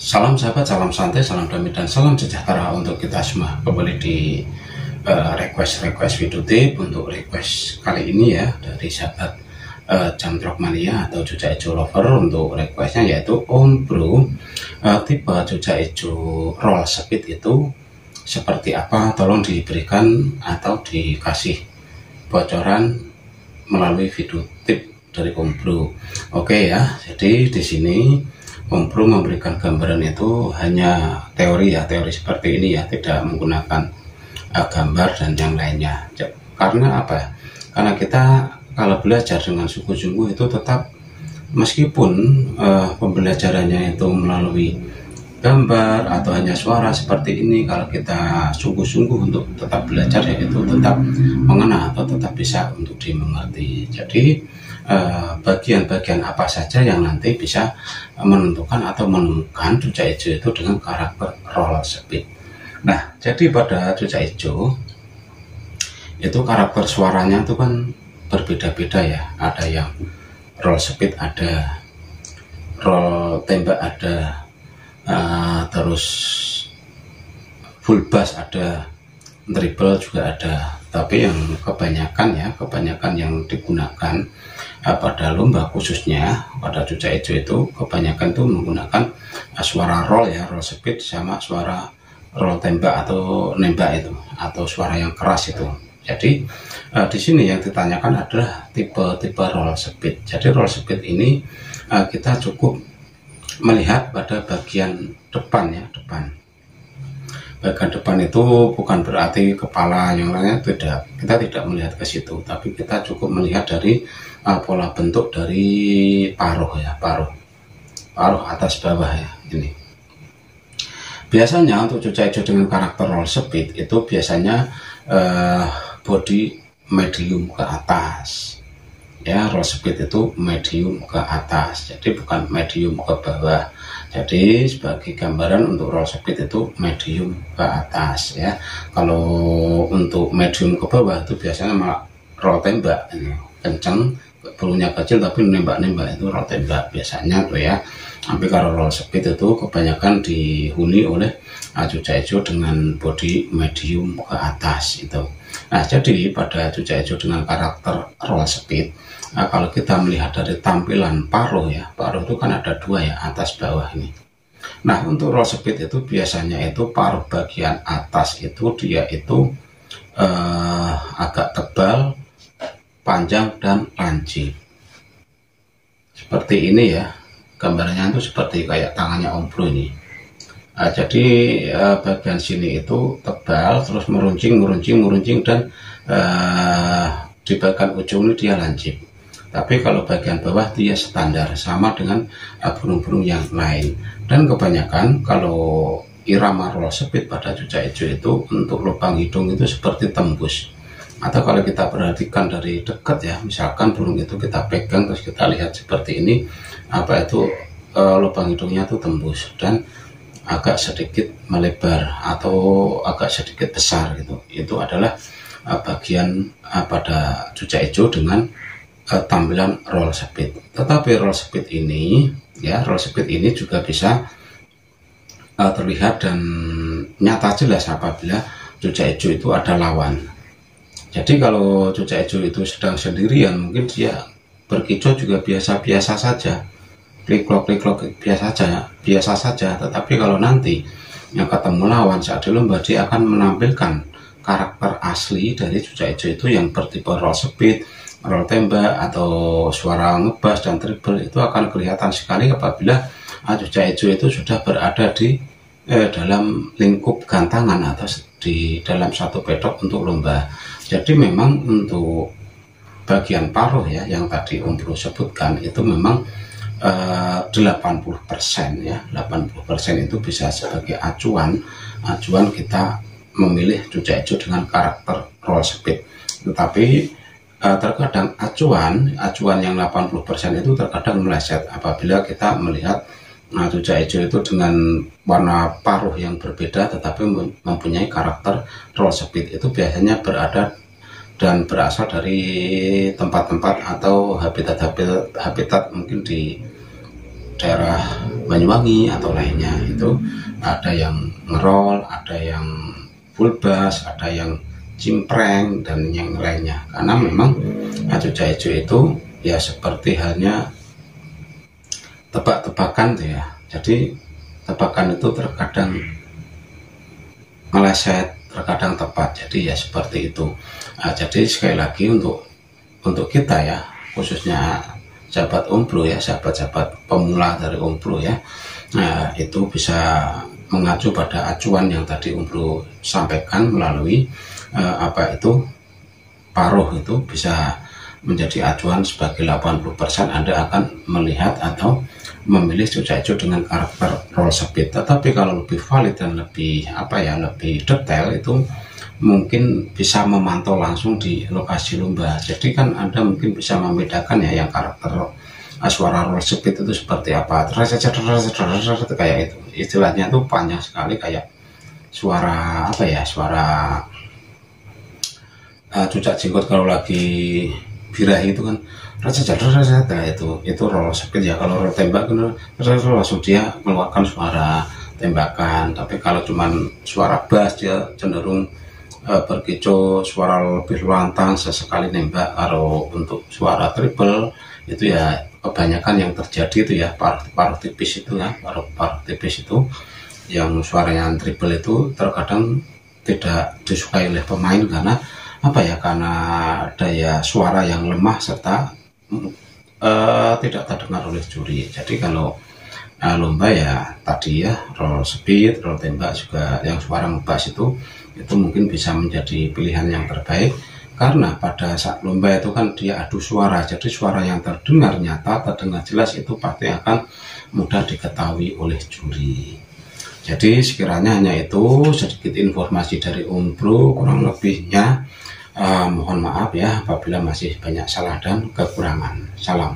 Salam sahabat, salam santai, salam damai, dan salam sejahtera untuk kita semua. Kembali di request video tip. Untuk request kali ini ya dari sahabat Jamtrok Mania atau Jujak Ijo Lover. Untuk requestnya yaitu Om Bro, tipe Jujak Ijo roll speed itu seperti apa? Tolong diberikan atau dikasih bocoran melalui video tip dari Om Bro. Oke ya, jadi di sini Om Bro memberikan gambaran itu hanya teori ya, teori seperti ini ya, tidak menggunakan gambar dan yang lainnya. Karena apa? Karena kita kalau belajar dengan sungguh-sungguh itu tetap, meskipun pembelajarannya itu melalui gambar atau hanya suara seperti ini, kalau kita sungguh-sungguh untuk tetap belajar ya itu tetap mengena atau tetap bisa untuk dimengerti. Jadi bagian-bagian apa saja yang nanti bisa menentukan atau menemukan Jujak Ijo itu dengan karakter roll speed. Nah, jadi pada Jujak Ijo itu karakter suaranya itu kan berbeda-beda ya. Ada yang roll speed, ada roll tembak, ada terus full bass, ada treble juga ada. Tapi yang kebanyakan yang digunakan pada lomba, khususnya pada Jujak Ijo itu kebanyakan itu menggunakan suara roll ya, roll speed, sama suara roll tembak atau nembak itu, atau suara yang keras itu. Jadi di sini yang ditanyakan adalah tipe roll speed. Jadi roll speed ini kita cukup melihat pada bagian depan ya, bagian depan itu bukan berarti kepala yang lainnya, tidak, kita tidak melihat ke situ, tapi kita cukup melihat dari pola bentuk dari paruh ya, paruh atas bawah ya. Ini biasanya untuk Jujak Ijo dengan karakter roll speed itu biasanya body medium ke atas ya, roll speed itu medium ke atas, jadi bukan medium ke bawah. Jadi sebagai gambaran untuk roll speed itu medium ke atas ya. Kalau untuk medium ke bawah itu biasanya malah roll tembak, kenceng, pelurunya kecil tapi nembak-nembak, itu roll tembak biasanya tuh ya. Tapi kalau roll speed itu kebanyakan dihuni oleh Jujak Ijo dengan body medium ke atas itu. Nah, jadi pada Jujak Ijo dengan karakter roll speed, kalau kita melihat dari tampilan paruh ya, paruh itu kan ada dua ya, atas bawah ini. Nah, untuk roll speed itu biasanya itu paruh bagian atas itu dia itu agak tebal, panjang, dan lancip. Seperti ini ya, gambarnya itu seperti kayak tangannya Om Bro ini. Jadi bagian sini itu tebal, terus meruncing, dan di bagian ujung ini dia lancip. Tapi kalau bagian bawah dia standar, sama dengan burung-burung yang lain. Dan kebanyakan kalau irama roll speed pada Jujak Ijo itu untuk lubang hidung itu seperti tembus. Atau kalau kita perhatikan dari dekat ya, misalkan burung itu kita pegang terus kita lihat seperti ini, apa itu lubang hidungnya itu tembus dan agak sedikit melebar atau agak sedikit besar gitu. Itu adalah bagian pada Jujak Ijo dengan tampilan roll speed. Tetapi roll speed ini ya, roll speed ini juga bisa terlihat dan nyata jelas apabila Jujak Ijo itu ada lawan. Jadi kalau Jujak Ijo itu sedang sendirian, mungkin dia berkicau juga biasa-biasa saja, klik-klok biasa saja. Tetapi kalau nanti yang ketemu lawan saat di lomba, dia akan menampilkan karakter asli dari Jujak Ijo itu yang bertipe roll speed, roll tembak, atau suara ngebas dan treble. Itu akan kelihatan sekali apabila Jujak Ijo itu sudah berada di dalam lingkup gantangan atau di dalam satu pedok untuk lomba. Jadi memang untuk bagian paruh ya, yang tadi Om Bro sebutkan itu memang 80% ya, 80% itu bisa sebagai acuan kita memilih Jujak Ijo dengan karakter roll speed. Tetapi terkadang acuan yang 80% itu terkadang meleset apabila kita melihat Jujak Ijo itu dengan warna paruh yang berbeda tetapi mempunyai karakter roll speed. Itu biasanya berada dan berasal dari tempat-tempat atau habitat mungkin di daerah Banyuwangi atau lainnya. Itu ada yang ngerol, ada yang full bass, ada yang cimpreng dan yang lainnya. Karena memang cuca hijau itu ya seperti halnya tebak-tebakan tuh ya. Jadi tebakan itu terkadang meleset, terkadang tepat. Jadi ya seperti itu. Jadi sekali lagi untuk kita ya, khususnya sahabat Om-Bro ya, sahabat-sahabat pemula dari Om-Bro ya, itu bisa mengacu pada acuan yang tadi Om-Bro sampaikan melalui paruh itu bisa menjadi acuan sebagai 80%. Anda akan melihat atau memilih cuca hijau dengan karakter roll speed. Tetapi kalau lebih valid dan lebih lebih detail, itu mungkin bisa memantau langsung di lokasi lomba. Jadi kan Anda mungkin bisa membedakan ya yang karakter suara roll speed itu seperti apa. Kayak itu istilahnya tuh panjang sekali, kayak suara suara cucak jenggot kalau lagi birahi itu kan itu roll speed ya. Kalau roll tembak kan langsung dia mengeluarkan suara tembakan. Tapi kalau cuman suara bass dia cenderung berkicau, suara lebih lantang sesekali nembak. Kalau untuk suara triple itu ya kebanyakan yang terjadi itu ya paruh tipis itu ya, paruh tipis itu yang suaranya triple itu terkadang tidak disukai oleh pemain karena karena daya suara yang lemah serta tidak terdengar oleh juri. Jadi kalau lomba ya tadi ya roll speed, roll tembak juga yang suara ngebas itu mungkin bisa menjadi pilihan yang terbaik, karena pada saat lomba itu kan dia adu suara. Jadi suara yang terdengar nyata, terdengar jelas itu pasti akan mudah diketahui oleh juri. Jadi sekiranya hanya itu sedikit informasi dari Om-Bro, kurang lebihnya mohon maaf ya apabila masih banyak salah dan kekurangan. Salam.